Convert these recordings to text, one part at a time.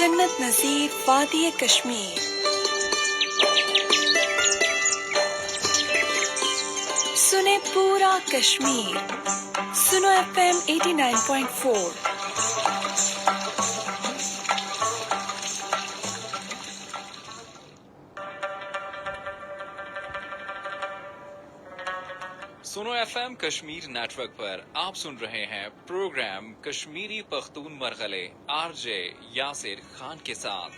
जन्नत नज़ीर वादी कश्मीर। सुने पूरा कश्मीर, सुनो FM 89.4। सुनो FM कश्मीर नेटवर्क पर आप सुन रहे हैं प्रोग्राम कश्मीरी पख्तून मरगले आरजे यासिर खान के साथ।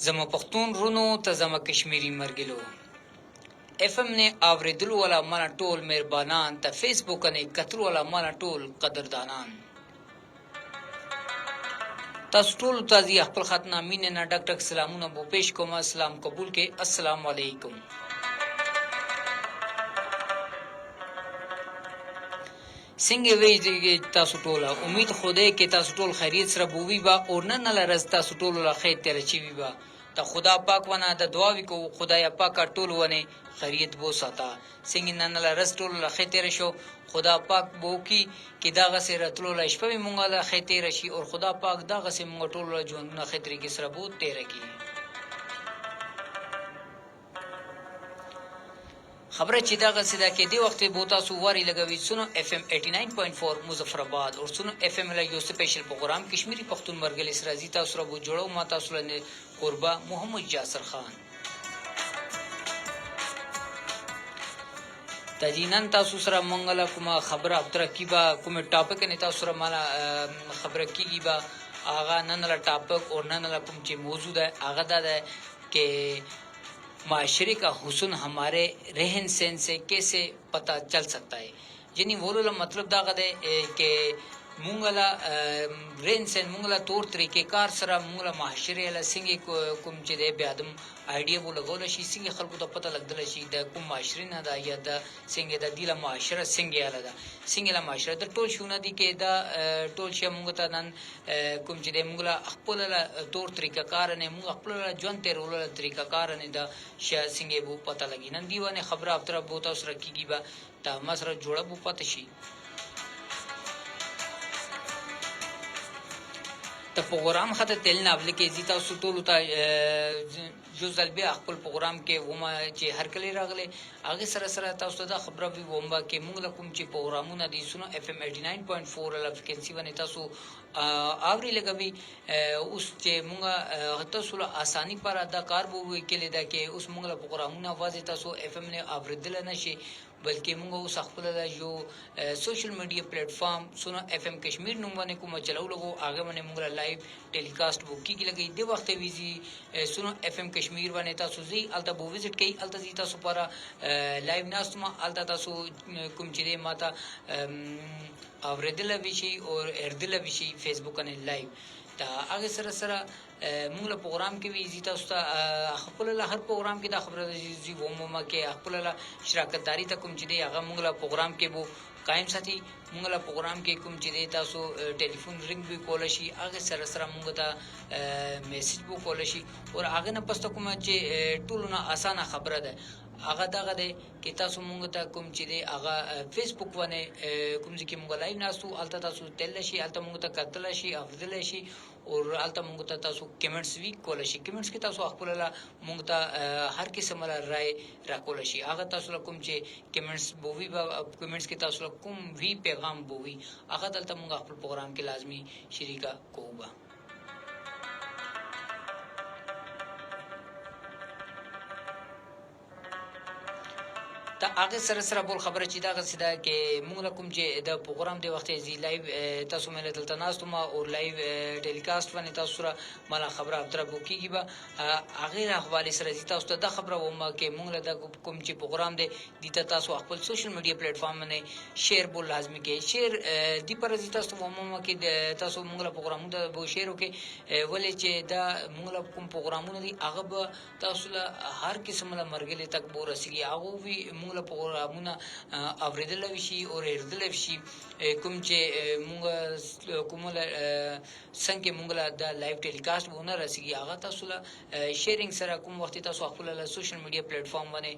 زما پښتون رونو ته زما کشمیری مرګلو FM نے اوریدلو والا مانا ټول مهربانان ته فیسبوک نه کتلو والا مانا ټول قدردانان تاسو ټول تازي خپل خطنا مين نه ډک ډک سلامونه بو پېښ کوم. اسلام قبول کې السلام علیکم. څنګه وی تاسو ټول امید خوده کې تاسو ټول خیریت سره بووي با او نن لرز تاسو ټول له خیر تیر چی وی با ته خدا پاک ونه د دعا وی کو خدای پاک ټول ونه خیریت بو ساته څنګه نن لرز ټول له خیر تیر شو خدا پاک بو کی داغه سره ټول له شپه مونږه له خیر تیر شي او خدا پاک داغه سره مونږ ټول له ژوندونه خیر طریقې سره بو تیر کی. خبره چې دا غسیدا کې دی وخت به تاسو واری لګوي سنو FM 89.4 مظفر آباد او سنو FM له یو سپیشل پروګرام کشمیری پختون مرګل سره زی تاسو را بو جوړو ما تاسو له قربا محمد یاسر خان تجینن تاسو سره منګل کومه خبره اتر کیبا کومه ټاپک نه تاسو سره مالا خبره کیږي با اغه نن له ټاپک او نن له کوم چې موضوع ده اغه ده کې معاشرے کا حسن ہمارے رہن سہن سے کیسے پتہ چل سکتا ہے. یعنی وہ مطلب دا غد ہے کہ مونگلا رہن سہن مونگلا طور طریقے کار سره مونگلا معاشرے له څنګه کوم چې د بیادم آئیډیا بو لګول شي څنګه خلکو ته پتہ لګدل شي د کوم معاشرے نه دا یا د څنګه د دیله معاشره څنګه یاله دا څنګه له معاشره د ټول شونه دي کې دا ټول شی مونږ ته نن کوم چې د مونگلا خپل له طور طریقہ کار نه مونږ خپل ژوند ته رول طریقہ کار نه دا شی څنګه بو پتہ لګی نن دیونه خبره اتر بو تاسو رکیږي با تا مسره جوړه بو پته شي ته پروګرام خاطر تل نه بل کې زیتا سټول ته جو زلبي خپل پروګرام کې ومه چې هر کله راغله هغه سره سره تاسو ته خبره وي ومبا کې موږ لکم چې پروګرامونه دي سنو FM 89.4 ل فریکوئنسي باندې تاسو اوري لګوي اوس چې موږ تاسو له اساني پر ادا کار وو کې لیدا کې اوس موږ له پروګرامونه واځي تاسو FM نه اوریدل نشي بلکې موږ اوس خپل د یو سوشل میډیا پلیټ فارم سنو FM کشمیر نوم باندې کوم چلو لګو هغه باندې موږ لایو ټیلیکاسټ وکیږي لګي د وخت ویزي سنو FM کشمیر باندې تاسو زی الته بو وزټ کوي الته زی تاسو پر لایو ناستما الته تاسو کوم چې ماته اوریدل وشي او اردل وشي فیسبوک باندې لایو تا هغه سره سره موږ له پروګرام کې وی زیتا اوسه خپل له هر پروګرام کې د خبره زی ومومه کې خپل له شراکت داری ته کوم چې دی هغه موږ له پروګرام کې وو قائم ساتي موږ له پروګرام کې کوم چې دی تاسو ټلیفون رنګ به کول شي هغه سره سره موږ ته میسج بو کول شي او هغه نه پسته کوم چې ټولونه اسانه خبره ده هغه دغه دی کې تاسو مونږ ته کوم چې دی هغه فیسبوک باندې کوم چې موږ لایو ناسو الته تاسو تل شي الته موږ ته کتل شي افضل شي او الته موږ ته تاسو کمنټس وی کول شي کمنټس کې تاسو خپل موږ ته هر قسم له رائے را کول شي هغه تاسو کوم چې کمنټس بووي کمنټس کې تاسو کوم وی پیغام بووي هغه دلته موږ خپل پروګرام کې لازمی شریکا کوو. تا هغه سره سره بول خبره چې دا غسیدا کې موږ کوم چې د پروګرام دی وخت زی لایو تاسو مې دلته ناستو ما او لایو ټیلیکاسټ باندې تاسو سره مالا خبره اتر بو کیږي با هغه حواله سره زی تاسو ته د خبره ومه کې موږ د کوم چې پروګرام دی د تاسو خپل سوشل میډیا پلیټ فارم باندې شیر بول لازمي کې شیر دی پر زی تاسو ومه کې تاسو موږ له پروګرامونو بو شیر وکي ولې چې دا موږ کوم پروګرامونه دي هغه تاسو له هر قسم له مرګلې تک بو رسیږي هغه وی موږ موږ پروګرامونه اوریدل وشي او هېردل وشي کوم چې موږ کومه څنګه موږ د لایو ټیلیکاسټ ونه رسیږي هغه تاسو له شیرینګ سره کوم وخت تاسو خپل له سوشل میډیا پلیټ فارم باندې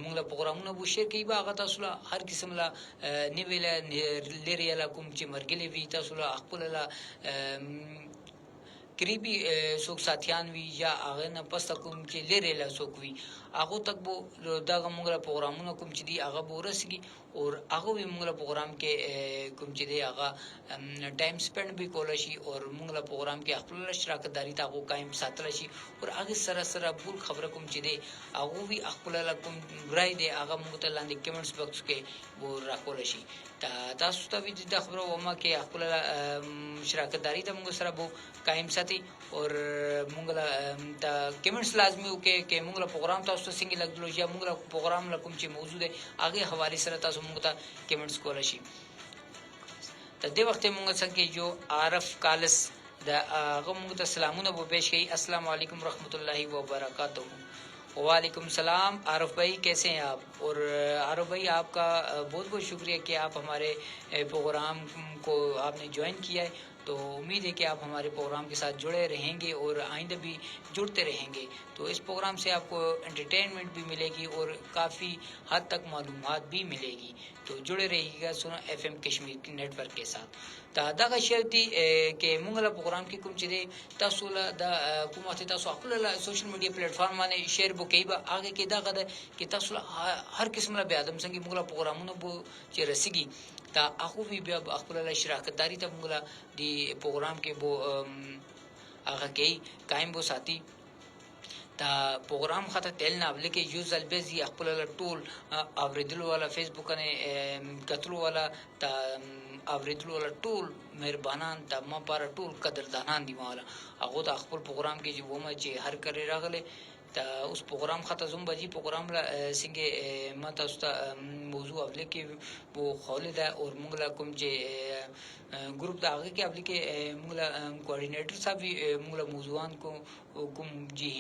موږ پروګرامونه بو شیر کوي هغه تاسو له هر قسم له نیویل لري له کوم چې مرګلي وي تاسو له خپل له قریبي څوک ساتيان وي یا هغه نه پس کوم چې لري له څوک وي هغه تک بو دغه موږ پروګرامونه کوم چې دی هغه ورسیږي او هغه وی موږ پروګرام کې کوم چې دی هغه ټایم سپند به کول شي او موږ پروګرام کې خپل شراکت داری ته قائم ساتل شي او هغه سره سره بول خبره کوم چې دی هغه وی خپل کوم برای دی هغه موږ ته لاندې کمنټس باکس کې و راکول شي تاسو ته وی د خبرو ومه کې خپل شراکت داری ته موږ سره بو قائم ساتي او موږ د کمنټس لازمي وکي کې موږ پروګرام تاسو څنګه لګلو یا موږ پروګرام لکم چې موضوع دی هغه حواله سره تاسو موږ ته کمنټس کول شي ته دې وخت موږ څنګه جو عارف کالس د هغه موږ ته سلامونه وو پېښ کړي السلام علیکم ورحمۃ اللہ وبرکاتہ وعلیکم السلام عارف بھائی کیسے ہیں آپ اور عارف بھائی آپ کا بہت بہت شکریہ کہ آپ ہمارے پروگرام کو آپ نے جوائن کیا ہے تو امید ہے کہ آپ ہمارے پروگرام کے ساتھ جڑے رہیں گے اور آئندہ بھی جڑتے رہیں گے تو اس پروگرام سے آپ کو انٹرٹینمنٹ بھی ملے گی اور کافی حد تک معلومات بھی ملے گی تو جڑے رہیے گا سنو ایف ایم کشمیر کی نیٹ ورک کے ساتھ دا شرطي کې موږ له پروګرام کې کوم چې دی تاسو له د کومه تاسو خپل سوشل میډیا پلیټ فارم باندې شیر بو کوي به هغه کې دا غده کې تاسو هر قسم له بیا ادم څنګه موږ له پروګرامونو بو چې رسیږي تا هغه وی بیا خپل له شراکت داری ته موږ دی پروګرام کې بو هغه کې قائم بو ساتي دا پروګرام خاطر تل نه بل کې یو ځل به زی خپل ټول اوریدلو والا فیسبوک نه کتلو والا تا اوریدلو والا ټول مهربانان ته ما پر ټول قدردانان دی والا هغه د خپل پروګرام کې چې ومه چې هر کړي راغله تا اوس پروګرام خاطر زوم بجی پروګرام لا څنګه ما تاسو ته موضوع خپل کې وو خالد او موږ لا کوم چې ग्रुप دا هغه کې خپل کې موږ کوارډینیټر صاحب موږ موضوعان کو کوم جی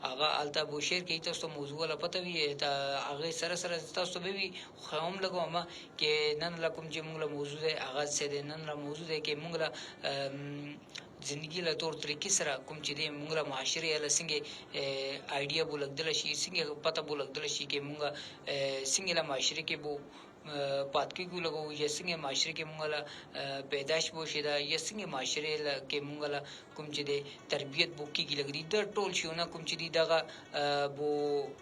هغه التا بو شیر کې تاسو موضوع لا پته وی تا هغه سره سره تاسو به وی خام لګوم کې نن لا کوم چې موږ موضوع ده هغه څه ده نن لا موضوع ده کې موږ زندگی له تور طریقې سره کوم چې د موږ معاشري له څنګه آیډیا بولګدل شي څنګه پته بولګدل شي کې موږ څنګه له معاشري کې بو پاتکی کو لګو یا څنګه معاشري کې موږ له پیدائش بو شي دا یا څنګه معاشري کې موږ له کوم چې د تربيت بو کې لګري د ټول شيونه کوم چې دغه بو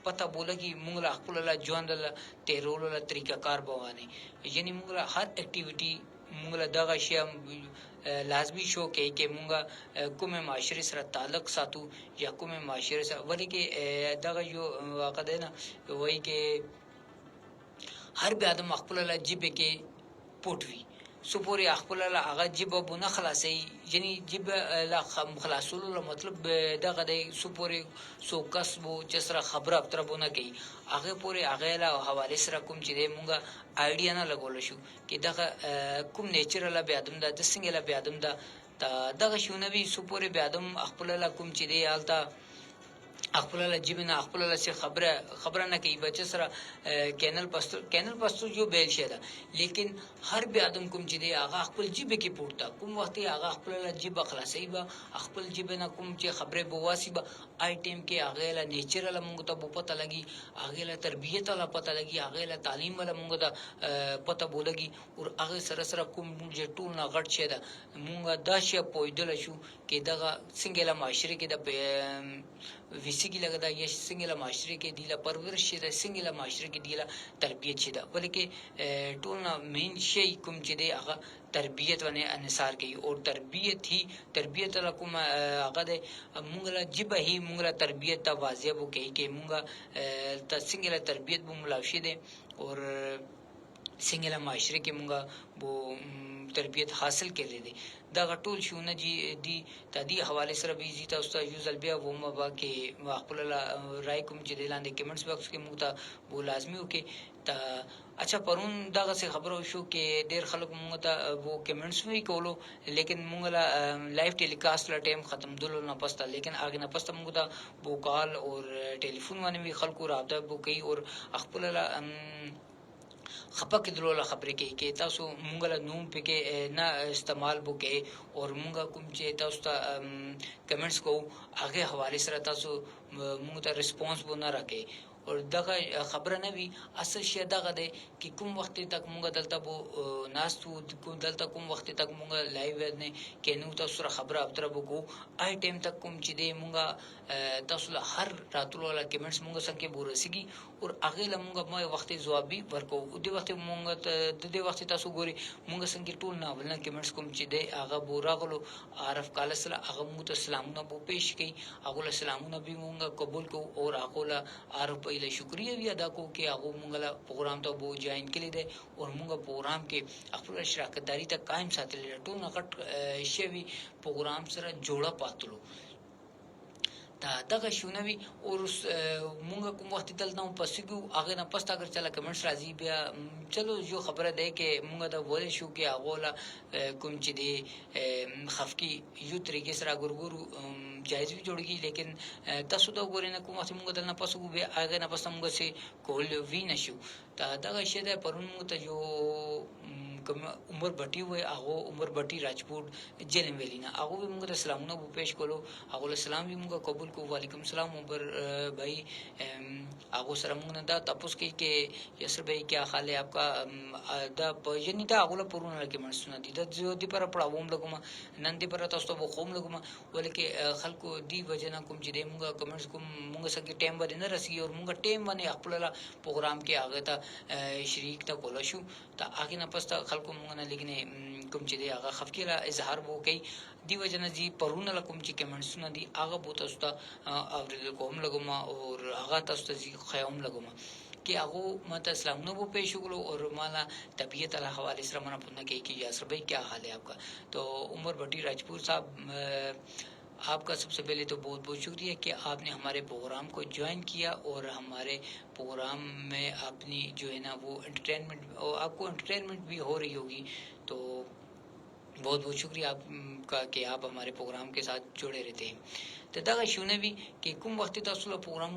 پته بولګي موږ له خپل له ژوند له تیرولو له طریقہ کار بوانه یعنی موږ هر اکټیویټي موږ دغه شی لازمی شو کې موږ کومه معاشري سره تعلق ساتو یا کومه معاشري سره ولې کې دغه یو واقع ده نه وایي کې هر بیا د خپل له جيبه کې پټوي سو پوری خپل له هغه جيبه بونه خلاصي یعنی جيبه لا خلاصولو مطلب دغه د سو پوری سو کسبو چې سره خبره اتر بونه کوي هغه پوری هغه له حواله سره کوم چې موږ آیډیا نه لګول شو کې دغه کوم نیچرل بیا ادم د څنګه له بیا ادم دغه شونه وی سو پوری بیا ادم خپل له کوم چې دی حالت خپل له جیبنه خپل له خبره نه کوي بچ سره کینل پستو جو بیل شه ده لیکن هر بیا ادم کوم چې دی هغه خپل جیب کې پورته کوم وخت هغه خپل له جیب خلاصي به خپل جیب نه کوم چې خبره بواسي به آی ټیم کې هغه له نیچرل موږ ته پته لګي هغه له تربيت له پته لګي هغه له تعلیم له موږ ته پته بولګي او هغه سره سره کوم چې ټول نه غټ شه ده موږ دا شی پویدل شو کې دغه څنګه له معاشري کې د ویسی کی لګدا یا څنګه له معاشري کې دیله پرورش شي د څنګه له معاشري کې دیله تربيت شي دا بلکې ټول نه مین شي کوم چې دی هغه تربيت ونه انصار کوي او تربيت له کوم هغه د موږ له جبه هي موږ له تربيت ته واضح وو کې موږ ته څنګه له تربيت بو ملاوي دي او څنګه له معاشري کې موږ بو تربيت حاصل کړي دي دا غټول شونه دي تدي حواله سره به زی تاسو ته یو ځل بیا ومه با کې خپل رائے کوم چې لاندې کمنټس باکس کې موږ ته بو لازمي وکي ته اچھا پرون دغه څه خبرو شو کې ډیر خلک موږ ته وو کمنټس وی کولو لیکن موږ لا لایو ټیلیکاسټ لا ټیم ختم دلو نه پسته لیکن اګه نه پسته موږ ته وو کال او ټلیفون باندې خلکو رابطه وو کوي او خپل خپه کېدلو له خبرې کوي کې تاسو مونږ له نوم پکې نه استعمال وکړي او مونږ کوم چې تاسو ته کمنټس کوو هغه حواله سره تاسو مونږ ته ریسپانس ونه راکې اور دغه خبره نه وي اصل شی دغه دی چې کوم وخت تک مونږ دلته بو ناستو کوم دلته کوم وخت تک مونږ لایو نه کې نو تاسو سره خبره اتره وکړو آی ټیم تک کوم چې دی مونږ تاسو له هر راتلو له کمنټس مونږ څنګه بورسيږي او هغه له مونږ ما وخت جواب ورکو د وخت مونږ د وخت تاسو ګوري مونږ څنګه ټول نه ولنه کمنټس کوم چې دی هغه بوراغلو عارف کال سره هغه مو ته سلامونه بو پېښ کړي هغه له سلامونه به مونږ قبول کو او هغه له عارف له شکریا وی ادا کو کې هغه مونږ له پروګرام ته بو جوائن کړي دي او مونږ پروګرام کې خپل شراکت داری ته قائم ساتل ټول نه غټ شوی پروګرام سره جوړه پاتلو دغه شونوي او مونږ کوم وخت دلته پسګو هغه نه پستا اگر چلا کمنټس راځي بیا چلو جو خبره ده کې مونږ دا ولې شو کې هغه لا کوم چې دی خفقي یو طریقې سره ګورګورو جایز وی جوړیږي لیکن تاسو دا ګورئ نه کوم وخت مونږ دلته پسګو بیا هغه نه پس مونږ سي کول وی نشو دغه شی ده پرون مونږ ته جو کوم عمر بټي وای هغه عمر بټي راجپوت جیل ویلینا هغه موږ ته سلامونه وو پېښ کولو هغه سلام موږ قبول کو وعلیکم السلام عمر भाई هغه سره موږ دا تاسو کې یسر भाई کیا حال ہے آپ کا دا پجنی دا هغه پرونه کې منسونه دي د جو دی پر پړاوم لګم نن دی پر تاسو ته خوم لګم ولکه خلکو دی وجنا کوم چې موږ کمنټس کوم موږ څنګه ټیم باندې نه رسي او موږ ټیم باندې خپل پروګرام کې هغه ته شریک ته کول شو ته هغه نه پسته خلکو مونږ نه لګنه کوم چې دی هغه خفقیلا اظهار وو کوي دی وجنه جی پرونه لکم چې کمنټس نه دی هغه بوت استا اوریدل کوم لګم او هغه تاسو ته خیام لګم کې هغه ماته اسلام نو په شغلو اور مالا طبیعت له حواله سره منه پونه کې कि यासर भाई क्या हाल है आपका तो उमर भट्टी राजपूत साहब आपका सबसे पहले तो बहुत बहुत शुक्रिया कि आपने हमारे प्रोग्राम को ज्वाइन किया और हमारे प्रोग्राम में अपनी जो है ना वो एंटरटेनमेंट और आपको एंटरटेनमेंट भी हो रही होगी तो बहुत बहुत शुक्रिया आपका कि आप हमारे प्रोग्राम के साथ जुड़े रहते हैं तो दगा शूने भी कि कुम वक्त तसला प्रोग्राम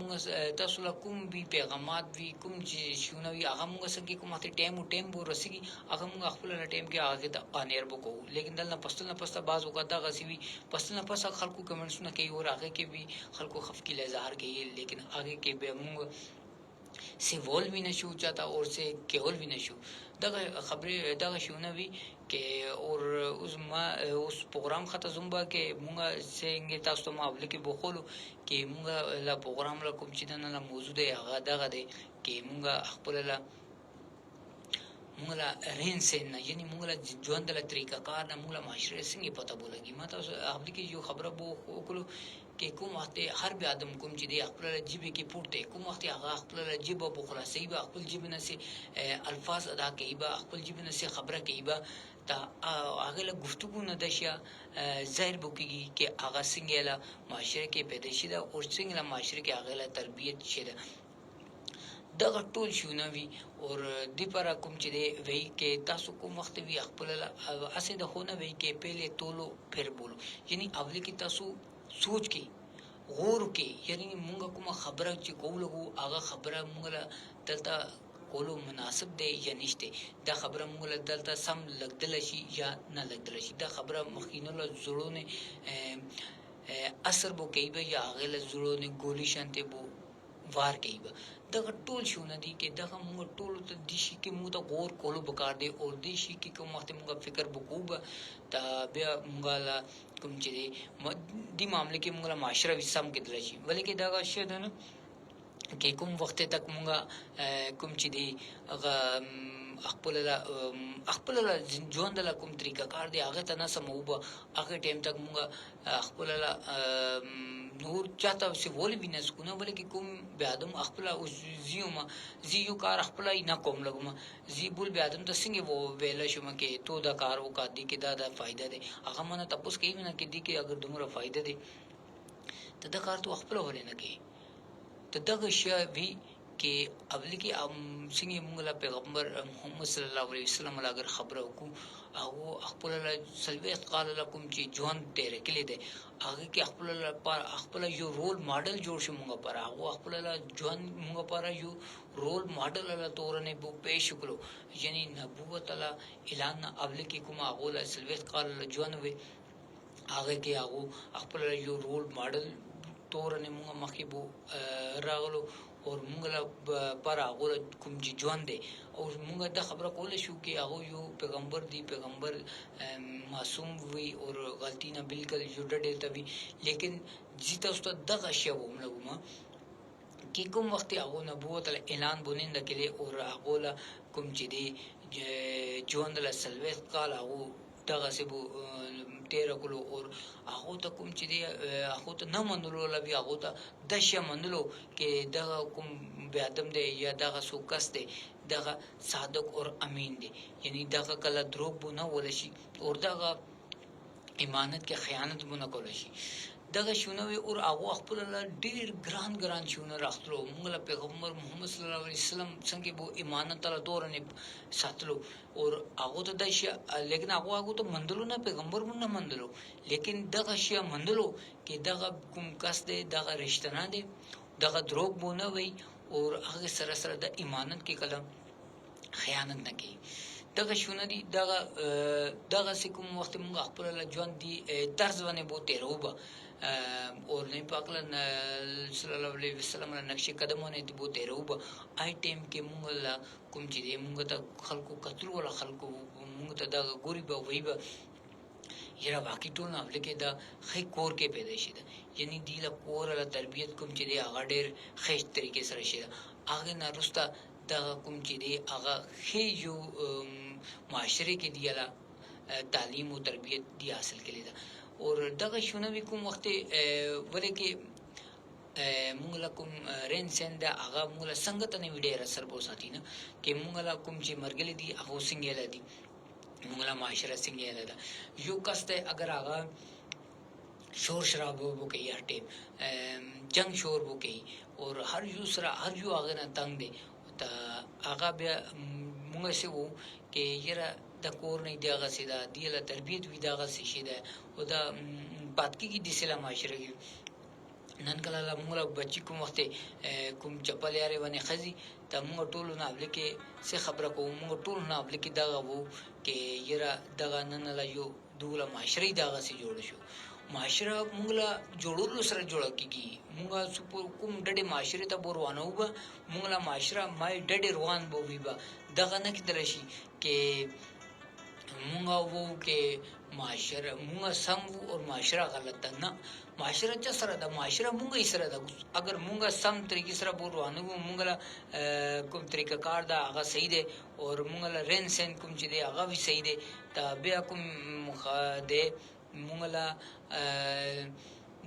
तसला कुम भी पैगामात भी कुम शूने भी आगा मुंगा संगी कुम आते टाइम बो रसीगी आगा मुंगा खपल टाइम के आगे ता अनेर बो को लेकिन दल ना पस्ता बाज होगा दगा सी भी पस्ता ना पस्ता खलको कमेंट्स ना कई और आगे के भी खलको खफकी ले ज़ाहिर के लेकिन आगे के बे मुंगा से वॉल भी न शू चाहता और से केवल भी न शू दगा खबरें दगा शूना भी के और उस प्रोग्राम खाता जुम्बा के मुंगा से इंगे तास्तो मावले के बोखोलो के मुंगा ला प्रोग्राम ला कुम चिदना ला मौजूद है आगा दगा दे के मुंगा अखपला ला मुंगला रेन से ना यानी मुंगला जोंदला तरीका कार ना मुंगला माशरे सिंगे पता बोलेगी माता आपली की जो खबर बो कोलो के कुम वक्त हर भी आदम कुम जी दे अखपला जिबे के पुरते कुम वक्त आगा अखपला जिब बो खला सही बा अखपल जिब न से अल्फाज अदा कईबा अखपल जिब न से खबर कईबा ता आगे ला गुफ्तगू न दशिया जाहिर बुकीगी के आगा सिंगेला माशरे के पैदाइशिदा और सिंगला माशरे के आगे ला तरबियत शेदा दगा टोल शूनवी और दीपरा कुम चले वही के तासु कुम वक्त भी अखपल असे द होना वही के पहले तोलो फिर बोलो यानी अवली की तासु सोच के गौर के यानी मुंगा कुमा खबर ची को लगो आगा खबर मुंगला दलता कोलो मुनासिब दे या निश्ते दा खबर मुंगला दलता सम लगदलशी या ना लगदलशी दा खबर मखीनला जुड़ो ने असर बो कईबा या आगेला जुड़ो ने गोली शांति बो वार कईबा दगा टोल शो नदी के दगा मुंगा टोल तो दिशी के मुंगा गौर कोलो बकार दे और दिशी के को वक्त मुंगा फिकर बकूबा ता बिया मुंगा ला कुम चले दी मामले के मुंगा माशरा विसम के दलशी वले के दगा शेद न के कुम वक्त तक मुंगा कुम चली अगा अखपला जोंदला कुम तरीका कार दे आगे तना समूबा आगे टाइम तक मुंगा अखपला नूर चाहता से बोल भी न सुना बोले कि कुम बेआदम अखपला उस जियो कार अखपला ही ना कम लगमा जी बुल बेआदम तो सिंगे वो वेला शुमा के तो दा कार वो का दी के दादा फायदा दे आगा मना तपस कहीं ना कि दी के अगर दुमरा फायदा दे तो दा कार तो अखपला हो लेना के तो दा गशिया भी کې اولی کې څنګه موږ له پیغمبر محمد صلی الله علیه وسلم اگر خبره وکړو هغه خپل سلويت قال لكم چې ژوند تیر کړي دي هغه کې خپل یو رول ماډل جوړ شو موږ پر هغه خپل ژوند موږ پر یو رول ماډل له تورنه بو پېښ کړو یعنی نبوت الله اعلان اولی کې کوم هغه سلويت قال ژوند وي هغه کې هغه خپل یو رول ماډل تورنه موږ مخې بو راغلو او موږ له پر هغه کوم چې ژوند دی او موږ دا خبره کول شو چې هغه یو پیغمبر دی پیغمبر معصوم وي او غلطی نه بالکل جوړ ډېر وي لیکن جیت اوس ته دغه شی ومنه کې کوم وخت هغه نبوت اعلان بونین دکله او هغه کوم چې دی ژوند له سلويت قال هغه دغه سبو تیر کولو او هغه ته کوم چې دی هغه ته نه منلو لوي هغه ته د شی منلو کې دغه کوم بیادم دی یا دغه سوکس دی دغه صادق او امین دی یعنی دغه کله دروغ بونه ولشي او دغه امانت کې خیانت بونه کول شي دغه شونه او هغه خپل ډیر ګران شونه راخلو موږ له پیغمبر محمد صلی الله علیه وسلم څنګه بو امانت له دورنه ساتلو او هغه ته د شي لیکن هغه ته مندلو نه پیغمبر مونږ نه مندلو لیکن دغه شی مندلو کې دغه کوم کس دی دغه رښتیا نه دی دغه دروغ بونه وي او هغه سره د امانت کې کلم خیانت نه کوي دغه شونه دي دغه کوم وخت موږ خپل ژوند دی طرز باندې بو تیروبه اور نه پاکل صلی الله علیه وسلم نقش قدمونه دی بو تیروبه آی ټیم کې موږ کوم چې موږ ته خلکو کترو ولا خلکو موږ ته دا ګوري به وی به یره باقی ټول نه لکه دا خې کور کې پیدا شي دا یعنی دی له کور له تربيت کوم چې دی هغه ډېر خېش طریقې سره شي هغه نه رستا دا کوم چې دی هغه خې یو معاشره کې دی له تعلیم او تربيت دی حاصل کړي دا اور دغه شونه کوم وخت ولکه موږ له کوم رین سین دا هغه موږ له څنګه ته نه ویډیو سره بو ساتي نه کې موږ له کوم چې مرګلي دي هغه څنګه لدی موږ له معاشره څنګه لدا یو کسته اگر هغه شور شراب وو کوي هر ټیم جنگ شور وو کوي اور هر یو سره هر یو هغه نه تنگ دی ته هغه بیا موږ سه وو کې یره د کور نه دی هغه سیدا دی له تربيت وی دا هغه شي ده او دا پاتکی کی د اسلام معاشره کې نن کله موږ بچی کوم وخت کوم چپل یاره ونه خزي ته موږ ټول نه بلکې څه خبره کوم موږ ټول نه بلکې دا وو کې یره دغه نن لا یو دوله معاشري دغه سي جوړ شو معاشره موږ لا جوړولو سره جوړ کیږي موږ سپور کوم ډډه معاشره ته بوروانو به موږ لا معاشره مای ډډه روان بو ویبا دغه نه کیدل شي کې موږ وو کې معاشره موږ سم او معاشره غلط نه معاشره چې سره د معاشره موږ یې سره د اگر موږ سم طریقې سره بوروانو موږ لا کوم طریقه کار دا هغه صحیح دی او موږ لا رین سین کوم چې دی هغه وی صحیح دی ته بیا کوم مخاده موږ لا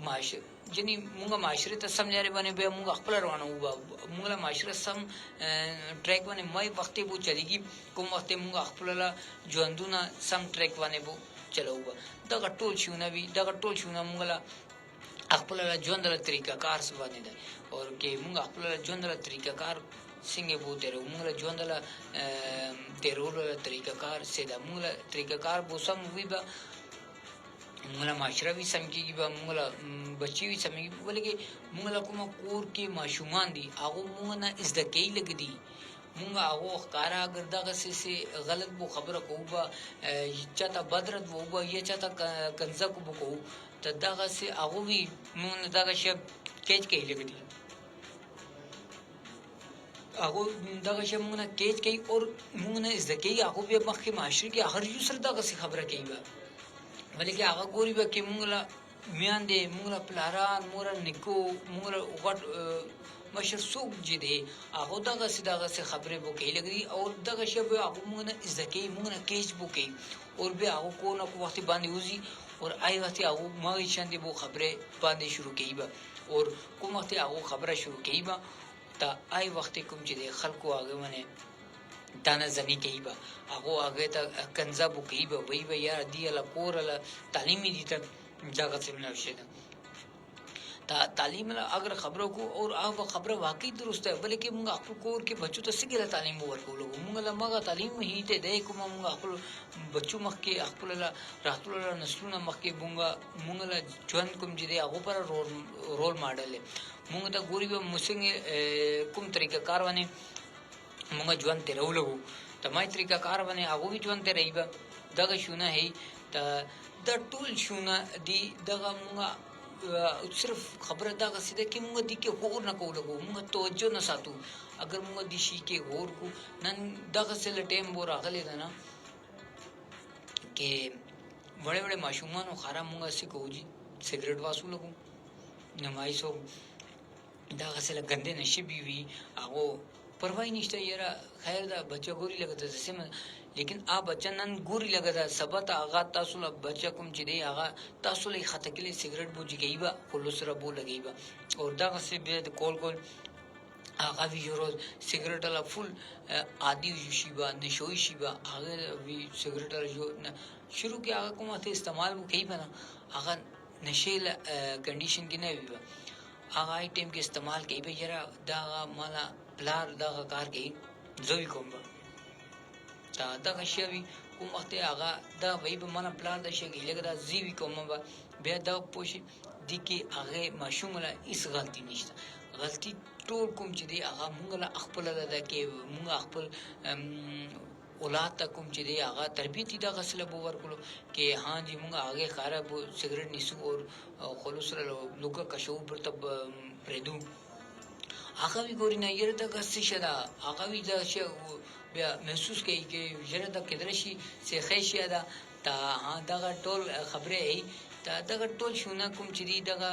معاشره جنی موږ معاشره ته سم لري باندې به موږ خپل روانو موږ لا معاشره سم ټریک باندې مې وخت بو چلیږي کوم وخت موږ خپل ژوندونه سم ټریک باندې بو چلو دا ټول شونه وی دا ټول شونه موږ لا خپل ژوند له طریقه کار څه باندې ده او کې موږ خپل ژوند له طریقه کار څنګه بو تیرو موږ ژوند له تیرولو طریقه کار څه ده موږ طریقه کار بو سم وی به موږ معاشره وی سم کیږي به موږ بچي وی سم کیږي ولکه موږ کوم کور کې ماشومان دي هغه موږ نه ازده کوي لګدي موږ هغه ښکارا اگر دغه سي غلط بو خبره کوو چاته بدرت وو یا چاته کنزه کوو ته دغه سي هغه وی موږ دغه شی کېچ کوي لګدي هغه دغه شی موږ نه کېچ کوي او موږ نه ازده کوي هغه به مخکې معاشره کې هر یو سره دغه سي خبره کوي ولکه هغه ګوري به کې موږ لا میان دي موږ لا پلاران مور نکو موږ وګټ مشر سوق جدي هغه دغه سي خبره بو کې لګري او دغه شی به هغه موږ نه ځکه موږ نه کېچ بو کې او به هغه کو نه کو وخت باندې وزي او آی وخت هغه ما شاندې بو خبره باندې شروع کیږي او کوم وخت هغه خبره شروع کیږي تا آی وخت کوم چې خلکو هغه منه دانه زنی کیبا هغه ته کنزا بو کیبا وی یا دی له کور له تعلیمي دي ته ځای څه نه شي تعلیم لا اگر خبرو کو اور هغه خبره واقعي درسته بلکې موږ خپل کور کې بچو ته سګره تعلیم ورکولو موږ لا ماغه تعلیم هیته دی کوم موږ خپل بچو مخ کې خپل لا راتلو نسلونه مخ کې موږ لا ژوند کوم چې دی هغه پر رول ماډل موږ ته ګوري به مسنګ کوم طریقه کار ونه موږ ژوند ته راولو تمای طریقه کار ونه هغه ژوند ته رہیبه دغه شونه هي ته د ټول شونه دی دغه موږ صرف خبره دا غسیده کې موږ دي کې غور نه کوو موږ توجه نه ساتو اگر موږ دي شي کې غور کو نن دا غسل ټیم بو راغلی ده نه کې وړې وړې ماشومان خارا موږ سې کوجی سیګریټ واسو لګو نمایسو دا غسل ګندې نشي بي وي هغه پروای نشته یاره خیر دا بچا ګوري لګته سم لیکن آ بچا نن ګوري لګدا سبا ته هغه تاسو له بچا کوم چې دی هغه تاسو له خطه کې سیګریټ بوجي کیبا کولو سره بو لګیبا او دا غسه به کول هغه وی یورو سیګریټ لا فل عادي شي با نشوي شي با هغه وی سیګریټ جو شروع کې هغه کومه ته استعمال وو کیبا هغه نشیل کنډیشن کې نه وی هغه ټیم کې استعمال کیبا یره دا مالا پلار دا کار کوي زوی کوم دا غشوي کوم وخت هغه دا وای به من پلان د شي لګا دا زیوی کوم بیا دا پوښي دي کې هغه ماشوم له هیڅ غلطي نشته غلطي ټول کوم چې دی هغه مونږ له خپل ده کې مونږ خپل اولاد ته کوم چې دی هغه تربیت دا غسل بو ورکلو کې ها جی مونږ هغه خراب سیګریټ نیسو او خلوص له لوګه کشو پر تب پردو هغه وی ګوري نه یره د غسې شدا هغه وی دا شی بیا محسوس کوي چې یره د کدرشي سي خېشیا دا تا ها دا ټول خبره ای تا دا ټول شونه کوم چې دی دا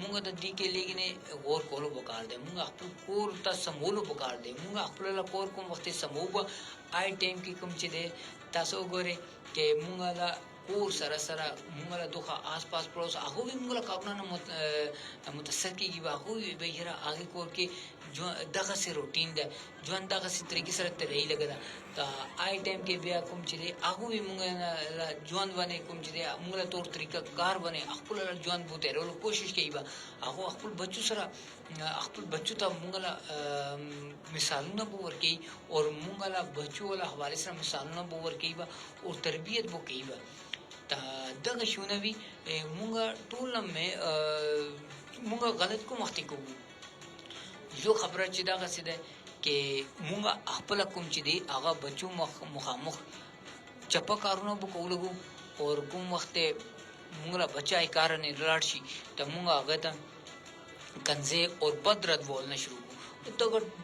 موږ د دې کې لګینه غور کولو وکړ دې موږ خپل کور ته سمولو وکړ دې موږ خپل له کور کوم وخت سموب آی ټیم کې کوم چې دې تاسو ګوره کې موږ لا کور سره سره موږ له دوه آس پاس پروس هغه موږ له کارونه متاثر کیږي هغه به هر هغه کور کې جو دغه سي روټین ده ژوند دغه سي طریقې سره ترې لګدا تا آی ټیم کې بیا کوم چې هغه موږ ژوند باندې کوم چې موږ له تور طریقه کار باندې خپل ژوند بوته ورو کوشش کوي هغه خپل بچو سره خپل بچو ته موږ له مثالونه ورکي او موږ له بچو له حواله سره مثالونه ورکي او تربيت وکي تا دغه شونه وی موږ ټول موږ غلط کوم وخت کوو یو خبره چې دا غسه ده کې موږ خپل کوم چې دی هغه بچو مخامخ چپا کارونه وکولو او کوم وخت موږ لا بچای کار نه لاړ شي ته موږ هغه ته کنځه او بدرت بولنه شروع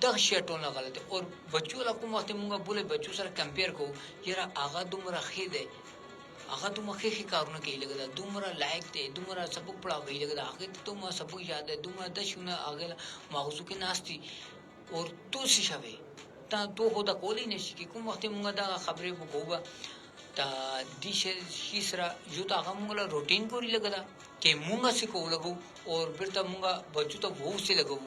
دغه شټونه غلطه او بچو لا کوم وخت موږ بوله بچو سره کمپیر کوو یره هغه دومره خېده هغه دومره خې کارونه کوي لګا دومره لایق دی دومره سبق پڑھاوي لګا هغه ته ما سبق یاد دی دومره د شونه هغه ماغزو کې ناشتي او تو څه شوي تا تو هدا کولی نشي کې کوم وخت موږ دا خبرې وکوبه تا دې شي سره یو تا هغه موږ له روټین کوي لګا کې موږ څه کوو او بیرته موږ بچو ته وو څه لګو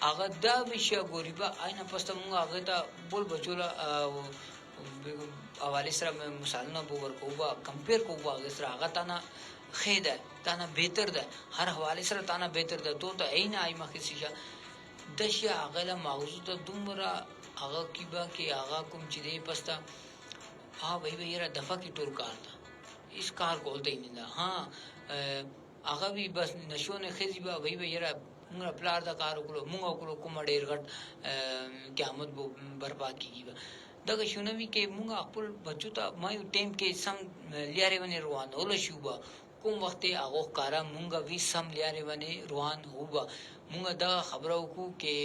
هغه دا وشي ګوريبا آینه پسته موږ هغه ته بول بچو له حواله سره مثالونه بو ورکوبا کمپیر کوبا سره هغه تانا خیده تانا بهتر ده هر حواله سره تانا بهتر ده تو ته عین آی مخه شي د شي هغه له موضوع ته دومره هغه کیبا کې هغه کوم چې دی پستا ها وای وای را دفعه کی ټول کار ده اس کار کولته نه ها هغه وی بس نشونه خزیبا وای وای را موږ پلار دا کار وکړو موږ وکړو کوم ډیر غټ قیامت بو برباد کیږي دغه شونوي کې موږ خپل بچو ته ما یو ټیم کې سم لیاري ونی روان ول شوبا کوم وخت هغه کارا موږ وی سم لیاري ونی روان هوبا موږ دا خبرو کو کې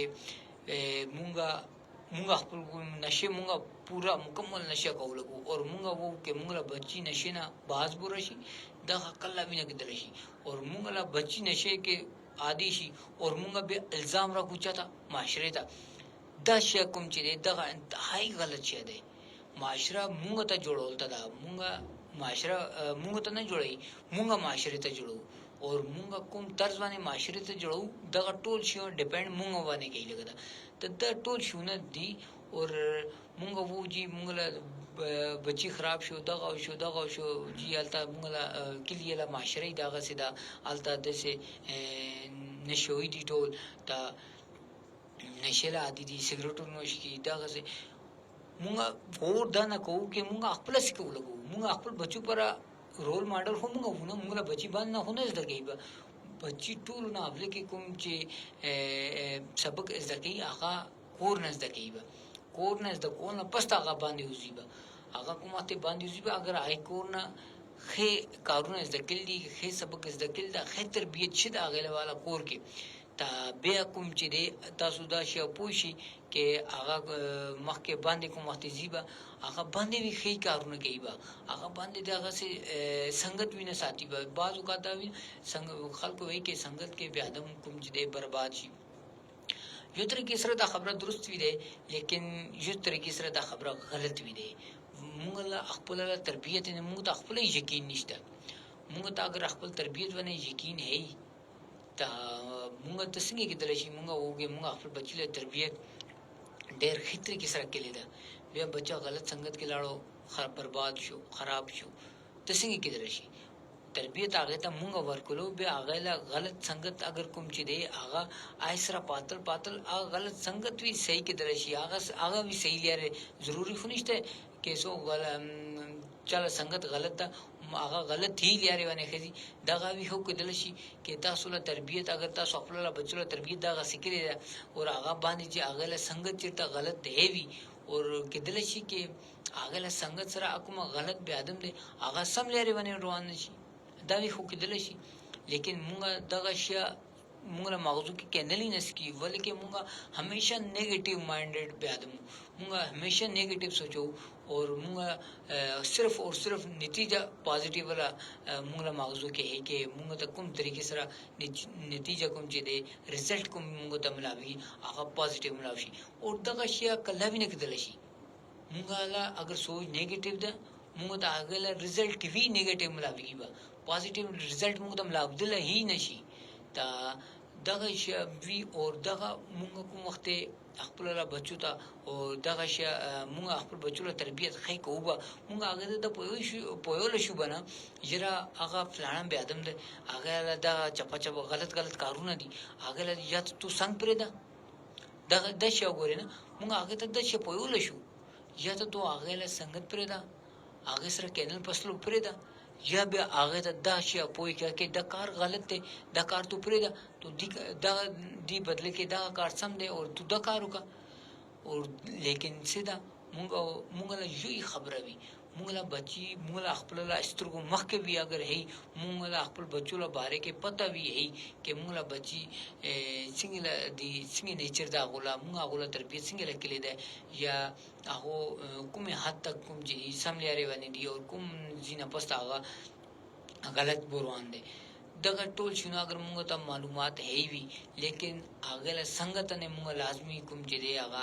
موږ خپل نشه موږ پورا مکمل نشه کولو او موږ وو کې موږ لا بچی نشه نه باز بورشي دا کله وینه کې دلشي او موږ لا بچی نشه کې عادي شي او موږ به الزام را کوچا معاشره ته دا شی کوم چې دغه انتهایی غلط شی دی معاشره موږ ته جوړول ته دا موږ معاشره موږ ته نه جوړي موږ معاشره ته جوړو او موږ کوم طرز باندې معاشره ته جوړو دغه ټول شی ډیپند موږ باندې کوي لګا ته دا ټول شونه دي او موږ وو جی موږ له بچی خراب شو دغه شو جی التا موږ کلی له معاشري دغه سیدا التا د سه نشوي دي ټول تا نشل عادي دي سیګریټو نوش کی دغه سه موږ ور دنه کوو کې موږ خپل سکو لګو موږ خپل بچو پر رول ماډل هم موږ بچی باندې نه هونه زده کیږي بچی ټول نه خپل کې کوم چې سبق زده کی هغه کور نه زده کیږي کور نه زده کول نه پستا هغه باندې وزيبه هغه کومه ته باندې وزيبه اگر آی کور نه خې کارونه زده کړي خې سبق زده کړي دا خې تربيت شي دا غیله والا کور کې تا بیا کوم چې دی تاسو دا شی پوښي کې هغه مخکې باندې کوم وخت زیبه هغه باندې وی خې کارونه کوي با هغه باندې دغه سي سنگت وینه ساتي به بعضو کا دا وی څنګه خلکو وی کې سنگت کې بیا ادم کوم چې دی برباد شي یو طریقې سره دا خبره درست وي دی لیکن یو طریقې سره دا خبره غلط وي دی موږ له خپل تربيت نه موږ ته خپل یقین نشته موږ ته اگر خپل تربيت باندې یقین هي تا موږ ته څنګه کېدل شي موږ وګه موږ خپل بچی له تربيت ډېر خطرې کې سره کېل دا بیا بچا غلط سنگت کې لاړو برباد شو خراب شو ته څنګه کېدل شي تربيت هغه ته مونږ ورکولو به هغه لا غلط سنگت اگر کوم چې دی هغه آیسرا پاتل هغه غلط سنگت وی صحیح کې درشي هغه وی صحیح لري ضروری خو نشته کې سو چل سنگت غلط ده هغه غلط هی لري ونه خزي دغه وی هو کې دلشي کې تاسو له تربيت اگر تاسو خپل له بچو له تربيت دغه سکري او هغه باندې چې هغه له سنگت چې غلط دی وی اور کې دلشي کې هغه له سنگت سره کومه غلط به ادم دی هغه سم لري ونه روان شي دا وی خو کېدل شي لیکن مونږ دغه شی مونږ له مغزو کې کنلی نسکی ولکه مونږ همیشه نیگیټیو مایندډ بیادم مونږ همیشه نیگیټیو سوچو اور مونږ صرف نتیجه پازیټیو ولا مونږ له مغزو کې هي کې مونږ ته کوم طریقې سره نتیجه کوم چې دی رزلټ کوم مونږ ته ملاوي هغه پازیټیو ملاوي شي او دغه شی کله وینې کېدل شي مونږ لا اگر سوچ نیگیټیو ده مونږ ته هغه رزلټ وی نیگیټیو ملاوي کیږي پازیټیو رزلټ موږ ته ملابدل هی نشي تا دغه شی وی او دغه موږ کوم وخت خپل لا بچو ته او دغه شی موږ خپل بچو له تربيت خې کوو موږ هغه د پویول شو بنا جرا هغه فلان به ادم ده هغه دا چپا غلط کارونه دي هغه یا تو څنګه پرې ده دغه د شی وګورینه موږ هغه ته د شی پویول شو یا ته تو هغه له څنګه پرې ده هغه سره کینل پسلو پرې ده یا به هغه ته دا شی پوي کې دا کار غلط دی دا کار تو پرې دا تو دی بدله کې دا کار سم دی او تو دا کار وکړه او لیکن سیدا مونږ له یوې خبره وي مونږ له بچي مونږ له خپل له سترګو مخکې وي اگر هي مونږ له خپل بچو له باره کې پته وي هي کې مونږ له بچي څنګه نیچر دا غولا مونږ غولا تربيت څنګه لکلې ده یا هغه کومه حد تک کوم چې سم لري ونی دي او کوم زینه پستا هغه غلط بوروان دي دغه ټول شنو اگر موږ ته معلومات هي وي لیکن هغه له څنګه ته موږ لازمي کوم چې دی هغه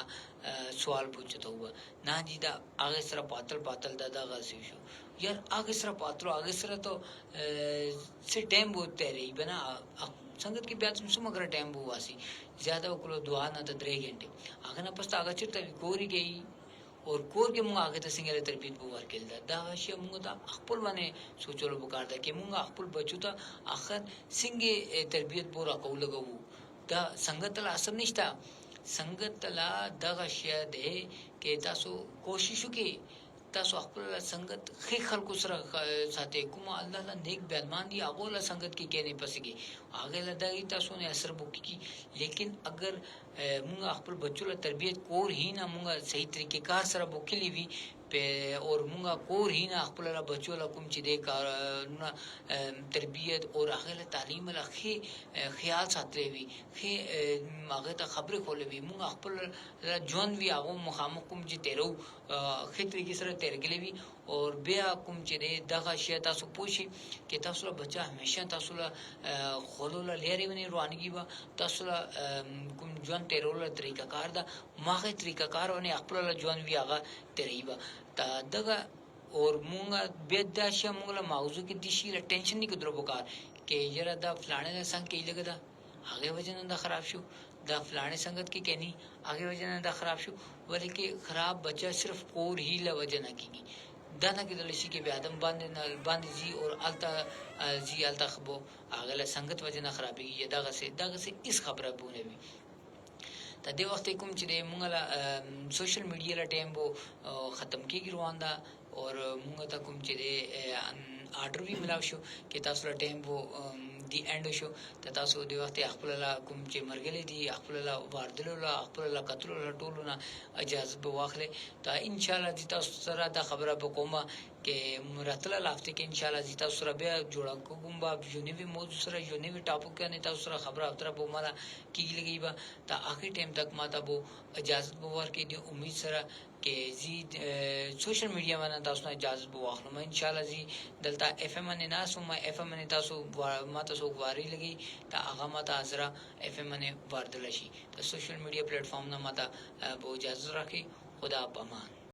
سوال پوښتو و نه دي دا هغه سره پاتل دغه شو یار هغه سره پاتلو هغه سره ته څه ټایم بوته ری بنا څنګه کې بیا څه مګر ټایم بو واسي زیاده وکړو دوه نه ته 3 غنټه هغه نه پسته هغه چرته ګوري گئی اور کور کې موږ هغه ته څنګه تربيت بو ورکل دا شی موږ ته خپل باندې سوچولو وکړ دا کې موږ خپل بچو ته اخر څنګه تربيت بو راکول لګو دا څنګه تل اثر نشتا څنګه تل دغه شی ده کې تاسو کوشش وکړئ تاسو خپل سنگت خې خلکو سره ساتي کوم الله له نیک بیان دي هغه له سنگت کې کې نه پسګي هغه له دغه تاسو نه اثر وکړي لیکن اگر موږ خپل بچو له تربيت کور هی نه موږ صحیح طریقې کار سره وکړي وي اور موږ کور هی نه خپل له بچو له کوم چې د کار تربيت او هغه له تعلیم له خیال ساتلې وي خې هغه ته خبره کولې وي موږ خپل ژوند وی هغه مخامخ کوم چې تیرو خطرې کې سره تیرګلې وي اور بیا کوم چې دغه شی تاسو پوښي کې تاسو له بچا همیشه تاسو له خلول لري ونی روانګي وا تاسو له کوم ژوند تیرول طریقہ کار دا ماغه طریقہ کارونه خپل له ژوند وی هغه تیریبا تا دغه اور مونږه به دا شی مونږ له موضوع کې د شي له ټینشن نه کډرو وکړ کې یره دا فلانه څنګه کې لګدا هغه وجه نه خراب شو دا فلانه संगत کې کینی आगे وجه نه دا خراب شو ولکه خراب بچا صرف کور هی له وجه نه کیږي دا نه کېدل شي کې به ادم باندې زی او التا زی التا خبو هغه له संगत وجه نه خرابېږي دغه سه اس خبره بونه وي ته د وخت کوم چې د مونږ له سوشل میډیا له ټایم وو ختم کیږي روان ده او مونږ ته کوم چې د آرډر وی ملاو شو کې تاسو له ټایم وو دی اند شو ته تاسو د وخت خپل لا کوم چې مرګلې دي خپل لا واردلو لا خپل لا قتل لا ټولونه اجازه به واخلې ته ان شاء الله د تاسو سره دا خبره وکومه کې مرتله لافته کې ان شاء الله د تاسو سره بیا جوړه کوم با یونیوي موضوع سره یونیوي ټاپک کې تاسو سره خبره اتره به مالا کیږي لګي با ته اخر ټیم تک ماته بو اجازه به ورکې دي امید سره کې زید سوشل میډیا باندې تاسو نه اجازه به واخلم ان شاء الله زی دلته اف ام نه ناسو ما اف ام نه تاسو ماته سو غواري لګي ته هغه ماته حاضر اف ام نه واردل شي ته سوشل میډیا پلیټ فارم نه ماته به اجازه راکړي خدا پامان